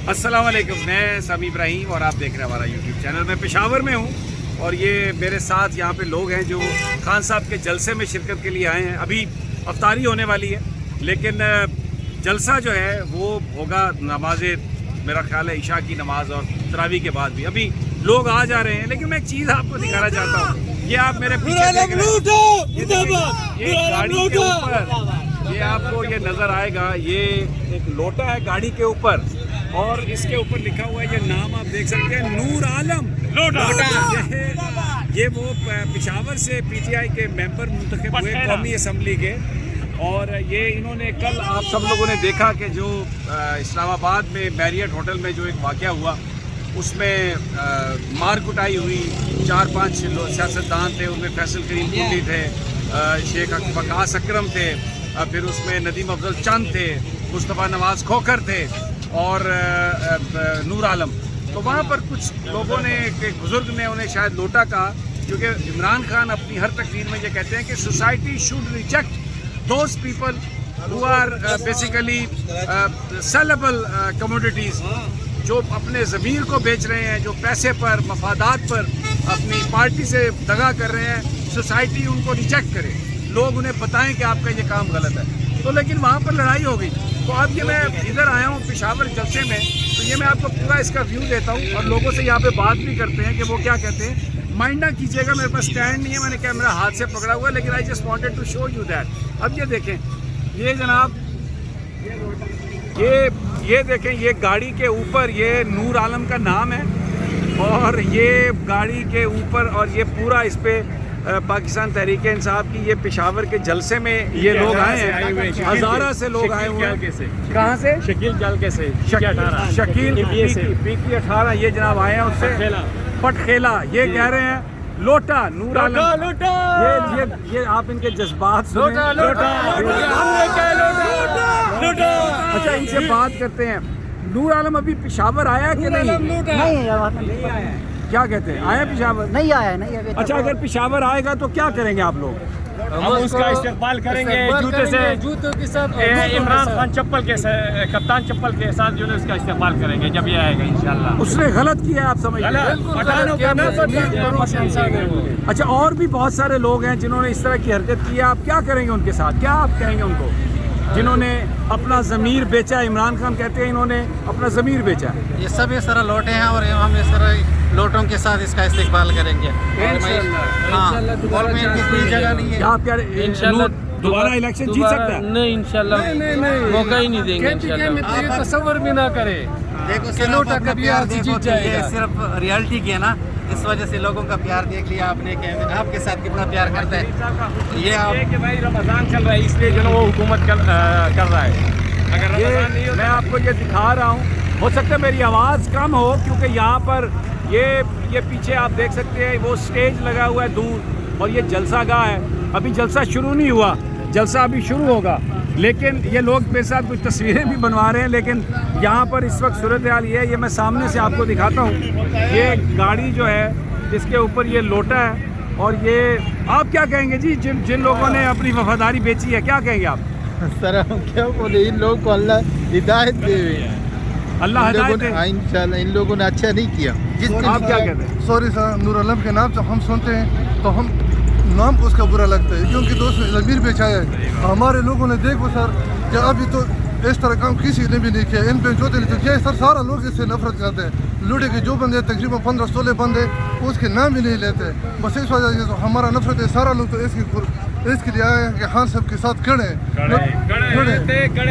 अस्सलाम वालेकुम, मैं समी इब्राहिम और आप देख रहे हैं हमारा यूट्यूब चैनल। मैं पेशावर में हूँ और ये मेरे साथ यहाँ पे लोग हैं जो खान साहब के जलसे में शिरकत के लिए आए हैं। अभी अफ्तारी होने वाली है, लेकिन जलसा जो है वो होगा नमाज, मेरा ख्याल है इशा की नमाज और तरावी के बाद भी। अभी लोग आ जा रहे हैं, लेकिन मैं एक चीज़ आपको दिखाना चाहता हूँ। ये आप मेरे पीछे देख रहे हैं, ये गाड़ी के ऊपर ये आपको ये नज़र आएगा, ये एक लोटा है गाड़ी के ऊपर और इसके ऊपर लिखा हुआ है, ये नाम आप देख सकते हैं, नूर आलम लोटा। ये वो पेशावर से पीटीआई के मेंबर मुंतखब हुए कौमी असम्बली के, और ये इन्होंने कल आप सब लोगों ने देखा कि जो इस्लामाबाद में मैरियट होटल में जो एक वाक़या हुआ उसमें मार कुटाई हुई। 4-5 सियासतदान थे, उनमें फैसल करीम कुंडी थे, शेख वकास अकरम थे, फिर उसमें नदीम अफजल चंद थे, मुस्तफ़ा नवाज खोखर थे और नूर आलम। तो वहाँ पर कुछ लोगों ने, एक बुज़ुर्ग ने उन्हें शायद लोटा कहा, क्योंकि इमरान खान अपनी हर तकरीर में ये कहते हैं कि society should reject those people who are basically saleable commodities, जो अपने ज़मीर को बेच रहे हैं, जो पैसे पर, मफादात पर अपनी पार्टी से दगा कर रहे हैं। सोसाइटी उनको रिजेक्ट करे, लोग उन्हें बताएं कि आपका ये काम गलत है। तो लेकिन वहाँ पर लड़ाई हो गई। तो अब ये मैं इधर आया हूँ पेशावर जलसे में, तो ये मैं आपको पूरा इसका व्यू देता हूँ और लोगों से यहाँ पे बात भी करते हैं कि वो क्या कहते हैं। माइंड ना कीजिएगा, मेरे पास स्टैंड नहीं है, मैंने कैमरा हाथ से पकड़ा हुआ है, लेकिन I just wanted to show you that. अब ये देखें, ये जनाब, ये देखें, ये गाड़ी के ऊपर ये नूर आलम का नाम है और ये गाड़ी के ऊपर, और ये पूरा इस पर पाकिस्तान तहरीक इंसाफ की, ये पेशावर के जलसे में ये लोग आए हैं। हज़ारा से लोग आए हुए हैं। कहाँ से? शकील जालके से, शकील पीकी 18 ये जनाब आए हैं उससे, पटखेला। ये कह रहे हैं लोटा, नूर आलम लोटा। ये आप इनके जज्बात सुनें। अच्छा, इनसे बात करते हैं। नूर आलम अभी पेशावर आया कि नहीं? नहीं आया है। क्या कहते हैं, आया पेशावर? नहीं आया, नहीं अभी। अच्छा, अगर पेशावर आएगा तो क्या करेंगे आप लोग? हम उसका इस्तेमाल करेंगे जूते से, जूतों के साथ, इमरान खान चप्पल के साथ, कप्तान चप्पल के साथ जो है उसका इस्तेमाल करेंगे जब ये आएगा इंशाल्लाह। उसने गलत किया, आप समझ रहे हैं? अच्छा, और भी बहुत सारे लोग हैं जिन्होंने इस तरह की हरकत की है, आप क्या करेंगे उनके साथ? क्या आप कहेंगे उनको जिन्होंने अपना ज़मीर बेचा? इमरान खान कहते हैं इन्होंने अपना ज़मीर बेचा। ये सब इस तरह लौटे हैं और हम इस तरह लोटों के साथ इसका इस्तेमाल करेंगे। कोई जगह नहीं है। आप क्या इंशाल्लाह दोबारा इलेक्शन जीत सकता है? नहीं इंशाल्लाह, मौका ही नहीं देंगे इंशाल्लाह। तस्वर भी ना करे, देखो लोटा कभी जीत जाएगा। सिर्फ रियलिटी की है ना, इस वजह से लोगों का प्यार देख लिया आपने कि आपके साथ कितना प्यार करता है। ये कि भाई रमज़ान चल रहा है इसलिए जो वो हुकूमत कर रहा है। अगर ये मैं आपको ये दिखा रहा हूँ, हो सकता है मेरी आवाज़ कम हो, क्योंकि यहाँ पर ये पीछे आप देख सकते हैं वो स्टेज लगा हुआ है दूर, और ये जलसा गाह है। अभी जलसा शुरू नहीं हुआ, जलसा अभी शुरू होगा, लेकिन ये लोग मेरे साथ कुछ तस्वीरें भी बनवा रहे हैं। लेकिन यहाँ पर इस वक्त सूरत हाल ये है, ये मैं सामने से आपको दिखाता हूँ। ये गाड़ी जो है जिसके ऊपर ये लोटा है, और ये आप क्या कहेंगे जी, जिन लोगों ने अपनी वफादारी बेची है, क्या कहेंगे आप? सर हम क्या बोले, इन लोगों को अल्लाह हिदायत दे, अल्लाह हिदायत दे। इंशाल्लाह इन लोगों ने अच्छा नहीं किया। आप क्या कहते हैं? सॉरी सर, नूर आलम के नाम जब हम सुनते हैं तो हम नाम को उसका बुरा लगता है, क्योंकि दोस्त ने ज़मीर बेचाया है। हमारे लोगों ने देखो सर कि अभी तो इस तरह काम किसी ने भी नहीं किया। इन पे जो दिल किया सर, सारा लोग इससे नफरत करते हैं। लूटे के जो बंदे तकरीबन 15-16 बंदे उसके नाम ही नहीं लेते। बस इस वजह से तो हमारा नफरत है। सारा लोग तो इसके लिए आए हैं कि खान साहब के साथ खड़े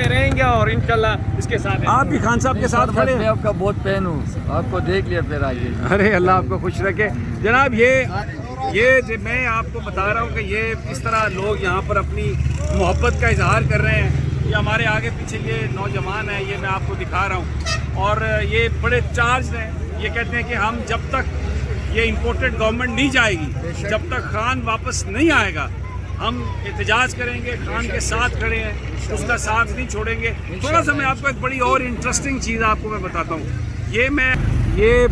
रहेंगे और इंशाल्लाह इसके साथ। आप भी खान साहब के साथ खड़े हैं? आपका बहुत फैन हूँ, आपको देख लिया फिर आइए। अरे अल्लाह आपको खुश रखे जनाब। ये मैं आपको बता रहा हूँ कि ये इस तरह लोग यहाँ पर अपनी मोहब्बत का इजहार कर रहे हैं। ये हमारे आगे पीछे ये नौजवान है, ये मैं आपको दिखा रहा हूँ, और ये बड़े चार्ज हैं। ये कहते हैं कि हम जब तक ये इम्पोर्टेड गवर्नमेंट नहीं जाएगी, जब तक खान वापस नहीं आएगा, हम एहतजाज करेंगे, खान के साथ खड़े हैं, उसका साथ नहीं छोड़ेंगे। थोड़ा सा मैं आपको एक बड़ी और इंटरेस्टिंग चीज़ आपको मैं बताता हूँ। ये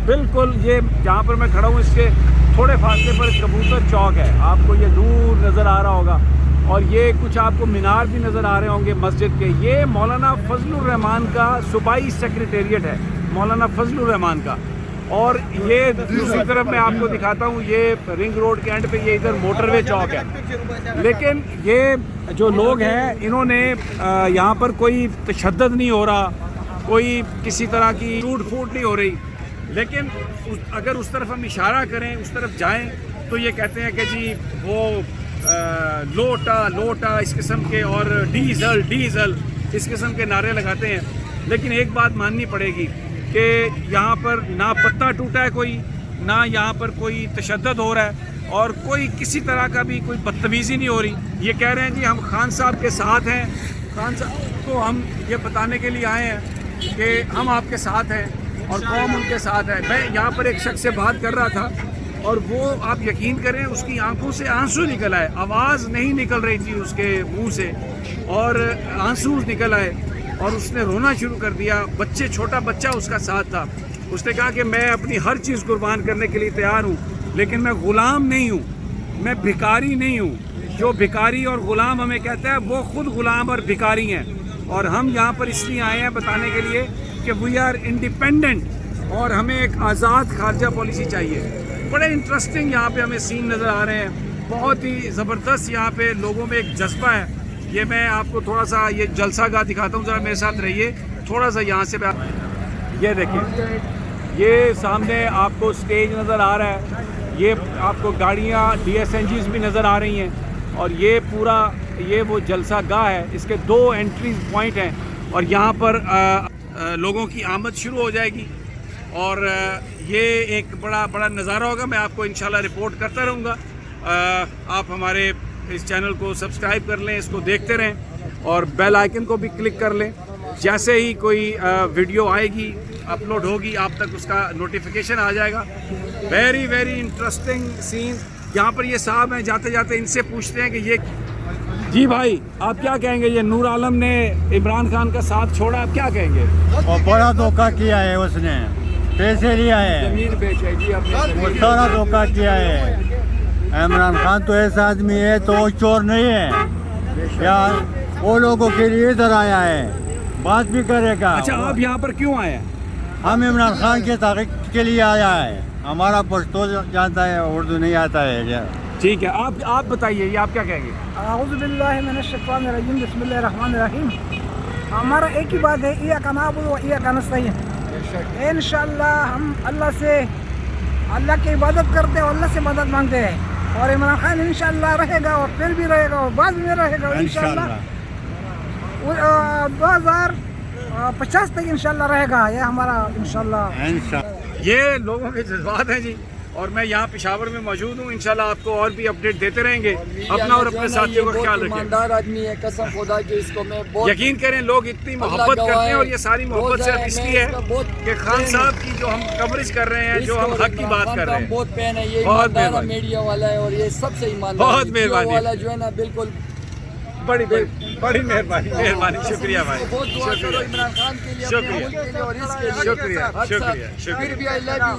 बिल्कुल ये जहाँ पर मैं खड़ा हूँ इसके थोड़े फासले पर कबूतर चौक है, आपको ये दूर नज़र आ रहा होगा। اور یہ کچھ آپ کو مینار بھی نظر آ رہے ہوں گے مسجد کے. یہ مولانا فضل الرحمان کا صوبائی سیکریٹریٹ ہے, مولانا فضل الرحمان کا. اور یہ دوسری طرف میں آپ کو دکھاتا ہوں, یہ رنگ روڈ کے اینڈ پہ یہ ادھر موٹر وے چوک ہے. لیکن یہ جو لوگ ہیں انہوں نے یہاں پر کوئی تشدد نہیں ہو رہا, کوئی کسی طرح کی ٹوٹ پھوٹ نہیں ہو رہی. لیکن اگر اس طرف ہم اشارہ کریں, اس طرف جائیں, تو یہ کہتے ہیں کہ جی وہ لوٹا اس قسم کے, اور ڈیزل اس قسم کے نعرے لگاتے ہیں. لیکن ایک بات ماننی پڑے گی کہ یہاں پر نہ پتہ ٹوٹا ہے کوئی, نہ یہاں پر کوئی تشدد ہو رہا ہے, اور کوئی کسی طرح کا بھی کوئی بدتمیزی نہیں ہو رہی. یہ کہہ رہے ہیں جی ہم خان صاحب کے ساتھ ہیں. خان صاحب کو ہم یہ بتانے کے لیے آئے ہیں کہ ہم آپ کے ساتھ ہیں اور قوم ان کے ساتھ ہے. میں یہاں پر ایک شخص سے بات کر رہا تھا, اور وہ آپ یقین کریں اس کی آنکھوں سے آنسو نکل آئے, آواز نہیں نکل رہی تھی اس کے منہ سے, اور آنسو نکل آئے, اور اس نے رونا شروع کر دیا. چھوٹا بچہ اس کا ساتھ تھا. اس نے کہا کہ میں اپنی ہر چیز قربان کرنے کے لیے تیار ہوں, لیکن میں غلام نہیں ہوں, میں بھکاری نہیں ہوں. جو بھکاری اور غلام ہمیں کہتا ہے وہ خود غلام اور بھکاری ہیں. اور ہم یہاں پر اس لیے آئے ہیں بتانے کے لیے کہ وی آر انڈیپینڈنٹ, اور ہمیں ایک آزاد خارجہ پالیسی چاہیے. بڑے انٹرسٹنگ یہاں پہ ہمیں سین نظر آ رہے ہیں, بہت ہی زبردست یہاں پہ لوگوں میں ایک جذبہ ہے. یہ میں آپ کو تھوڑا سا یہ جلسہ گاہ دکھاتا ہوں, ذرا میرے ساتھ رہیے تھوڑا سا یہاں سے. یہ دیکھیں, یہ سامنے آپ کو سٹیج نظر آ رہا ہے, یہ آپ کو گاڑیاں DSNGs بھی نظر آ رہی ہیں, اور یہ پورا یہ وہ جلسہ گاہ ہے. اس کے 2 انٹری پوائنٹ ہیں, اور یہاں پر لوگوں کی آمد شروع ہو جائے گی, اور یہ ایک بڑا نظارہ ہوگا. میں آپ کو انشاءاللہ رپورٹ کرتا رہوں گا. آپ ہمارے اس چینل کو سبسکرائب کر لیں, اس کو دیکھتے رہیں, اور بیل آئیکن کو بھی کلک کر لیں. جیسے ہی کوئی ویڈیو آئے گی, اپلوڈ ہوگی, آپ تک اس کا نوٹیفیکیشن آ جائے گا. ویری انٹرسٹنگ سین. یہاں پر یہ صاحب ہیں, جاتے جاتے ان سے پوچھتے ہیں کہ یہ جی بھائی آپ کیا کہیں گے, یہ نور عالم نے عمران خان کا ساتھ چھوڑا, آپ کیا کہیں گے؟ اور بڑا دھوکہ کیا ہے, اس نے پیسے لیا ہے, وہ سارا دھوکہ کیا ہے. عمران خان تو ایسا آدمی ہے تو وہ چور نہیں ہے, یا وہ لوگوں کے لیے ادھر آیا ہے, بات بھی کرے گا. اچھا آپ یہاں پر کیوں آئے ہیں؟ ہم عمران خان کے تحقیق کے لیے آیا ہے. ہمارا پشتو جانتا ہے, اردو نہیں آتا ہے. ٹھیک ہے, آپ بتائیے, یہ آپ کیا کہیں گے؟ اعوذ باللہ من الشیطان الرجیم, بسم اللہ الرحمن الرحیم. ہمارا ایک ہی بات ہے, ایاک نعبد و ایاک نستعین. انشاءاللہ ہم اللہ کی عبادت کرتے ہیں اور اللہ سے مدد مانگتے ہیں, اور عمران خان انشاءاللہ رہے گا, اور پھر بھی رہے گا, اور بعد میں رہے گا انشاءاللہ. 2050 تک انشاءاللہ رہے گا, یہ ہمارا انشاءاللہ. یہ لوگوں کے جذبات ہیں جی, اور میں یہاں پشاور میں موجود ہوں. انشاءاللہ آپ کو اور بھی اپڈیٹ دیتے رہیں گے. اپنا اور اپنے ساتھیوں کا خیال رکھیں. ایماندار آدمی ہے, قسم خدا کی اس کو میں بہت یقین کریں لوگ اتنی محبت کرتے ہیں, اور یہ ساری محبت صرف اس لیے ہے کہ خان صاحب کی جو ہم کوریج کر رہے ہیں, جو ہم حق کی بات کر رہے ہیں. بہت پین ہے, یہ بہت ایماندار میڈیا والا ہے, اور یہ سب سے ایماندار بہت مہربانی والا جو ہے نا, بالکل بڑی مہربانی. شکریہ بھائی, بہت دعا کرو عمران خان کے لیے, اپنے ملک کے لیے اور اس کے لیے. شکریہ. پھر بھی I love you.